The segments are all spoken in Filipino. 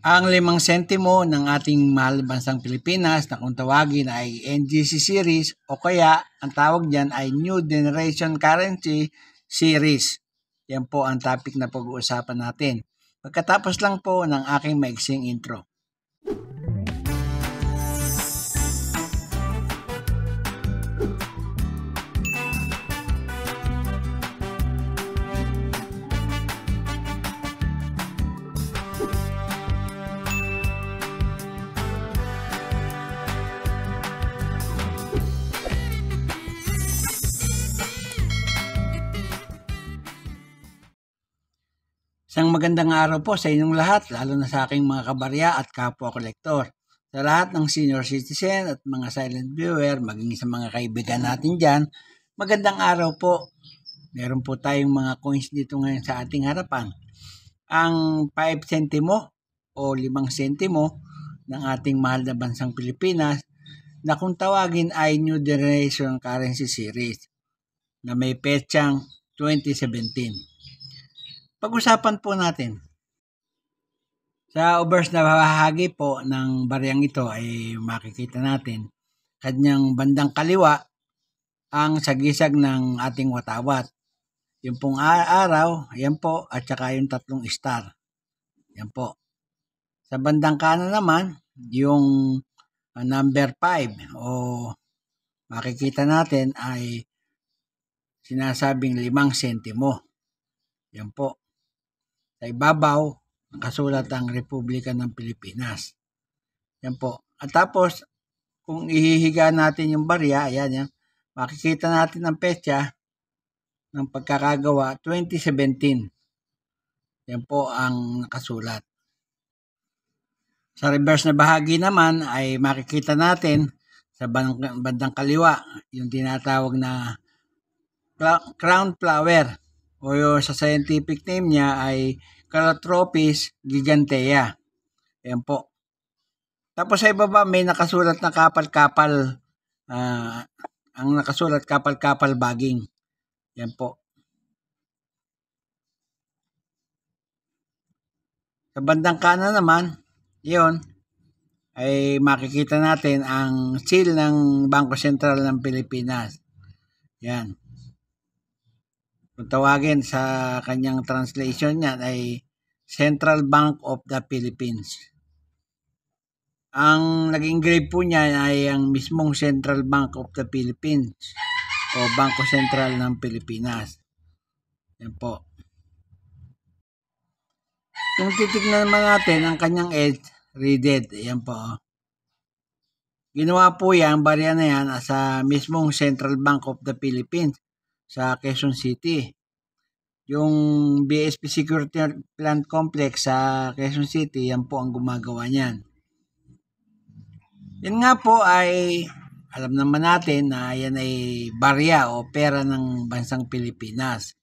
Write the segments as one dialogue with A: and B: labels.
A: Ang 5 sentimo ng ating mahal na bansang Pilipinas na kung tawagin ay NGC series o kaya ang tawag dyan ay New Generation Currency Series. Yan po ang topic na pag-uusapan natin. Pagkatapos lang po ng aking maiksing intro. Isang magandang araw po sa inyong lahat, lalo na sa aking mga kabarya at kapwa-kolektor. Sa lahat ng senior citizen at mga silent viewer, maging sa mga kaibigan natin dyan, magandang araw po. Meron po tayong mga coins dito ngayon sa ating harapan. Ang 5 sentimo o 5 sentimo ng ating mahal na bansang Pilipinas na kung tawagin ay New Generation Currency Series na may petsang 2017. Pag-usapan po natin. Sa obverse na bahagi po ng baryang ito ay makikita natin kanyang bandang kaliwa ang sagisag ng ating watawat. Yung pong araw, ayan po, at saka yung 3 star. Yan po. Sa bandang kanan naman, yung number 5 o makikita natin ay sinasabing 5 sentimo. Yan po. Sa ibabaw, nakasulat ang Republika ng Pilipinas. Yan po. At tapos, kung ihihiga natin yung barya, ayan yan, makikita natin ang petsa ng pagkakagawa 2017. Yan po ang nakasulat. Sa reverse na bahagi naman ay makikita natin sa bandang kaliwa yung tinatawag na crown flower o sa scientific name niya ay Calotropis gigantea. Ayan po. Tapos sa ibaba may nakasulat na kapal-kapal. Ang nakasulat kapal-kapal baging. Yan po. Sa bandang kanan naman, yun, ay makikita natin ang seal ng Bangko Sentral ng Pilipinas. Yan. Kung tawagin sa kanyang translation niyan ay Central Bank of the Philippines. Ang nag-engrave po niya ay ang mismong Central Bank of the Philippines o Bangko Sentral ng Pilipinas. Yan po. Kung titignan naman natin ang kanyang edge, reeded. Yan po. Ginawa po yan, barya na yan sa mismong Central Bank of the Philippines sa Quezon City. Yung BSP Security Plant Complex sa Quezon City, yan po ang gumagawa niyan. Yan nga po ay, alam naman natin na yan ay barya o pera ng bansang Pilipinas.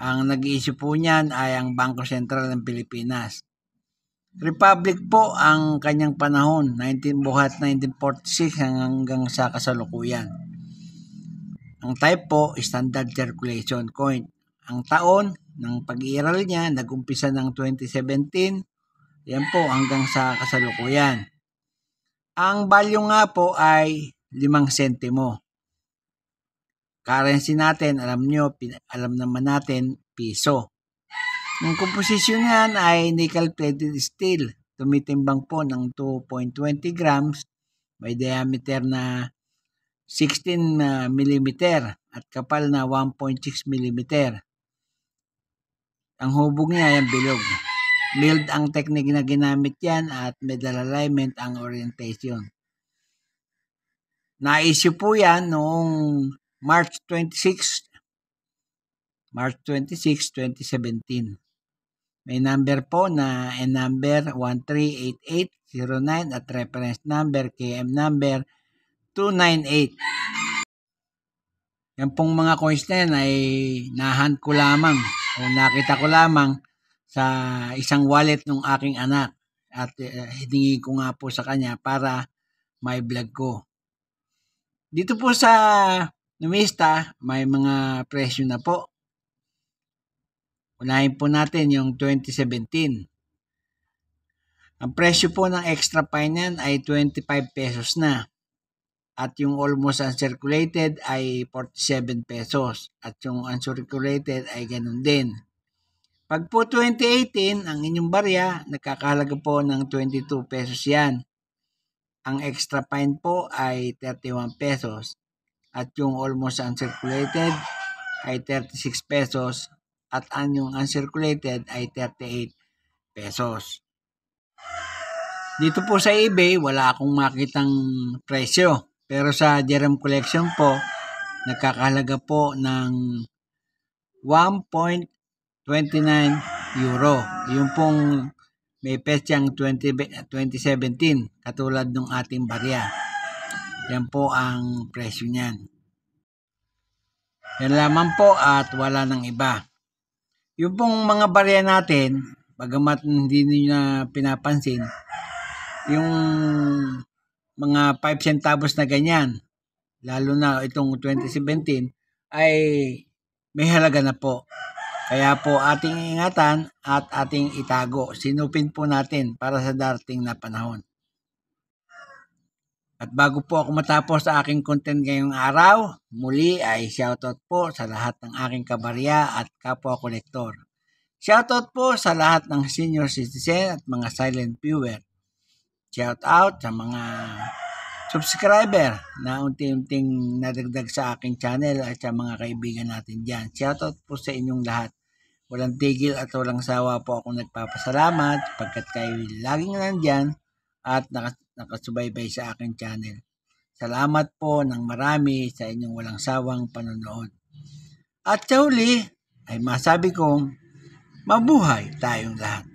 A: Ang nag-i-issue po niyan ay ang Bangko Sentral ng Pilipinas. Republic po ang kanyang panahon, buhat 1946 hanggang sa kasalukuyan. Ang type po, standard circulation coin. Ang taon ng pag-iiral niya, nag-umpisa ng 2017, yan po hanggang sa kasalukuyan. Ang value nga po ay 5 sentimo. Currency natin, alam naman natin, piso. Ang komposisyon niyan ay nickel-plated steel. Tumitimbang po ng 2.20 grams, may diameter na 16 mm at kapal na 1.6 mm. Ang hubog niya ay bilog. Milled ang technique na ginamit yan at medal alignment ang orientation. Na-issue po yan noong March 26, 2017. May number po na number 138809 at reference number KM number 298. Yan pong mga coins na yan ay nahunt ko lamang o nakita ko lamang sa isang wallet ng aking anak at hiningi ko nga po sa kanya para may vlog ko. Dito po sa Numista may mga presyo na po. Unahin po natin yung 2017. Ang presyo po ng extra fine yan ay 25 pesos na. At yung almost uncirculated ay 47 pesos. At yung uncirculated ay ganun din. Pag po 2018, ang inyong barya, nagkakahalaga po ng 22 pesos yan. Ang extra fine po ay 31 pesos. At yung almost uncirculated ay 36 pesos. At yung uncirculated ay 38 pesos. Dito po sa eBay, wala akong makitang presyo. Pero sa Jerem Collection po, nagkakahalaga po ng 1.29 euro. Yung pong may petsang 2017, katulad ng ating barya. Yan po ang presyo niyan. Yan lamang po at wala nang iba. Yung pong mga barya natin, bagamat hindi niyo na pinapansin, yung mga 5 centavos na ganyan, lalo na itong 2017, ay may halaga na po. Kaya po ating ingatan at ating itago. Sinupin po natin para sa darating na panahon. At bago po ako matapos sa aking content ngayong araw, muli ay shoutout po sa lahat ng aking kabarya at kapwa kolektor. Shoutout po sa lahat ng senior citizen at mga silent viewer. Shoutout sa mga subscriber na unti-unting nadagdag sa aking channel at sa mga kaibigan natin dyan. Shoutout po sa inyong lahat. Walang tigil at walang sawa po ako nagpapasalamat pagkat kayo laging nandyan at nakasubaybay sa aking channel. Salamat po ng marami sa inyong walang sawang panonood. At sa huli ay masabi kong mabuhay tayong lahat.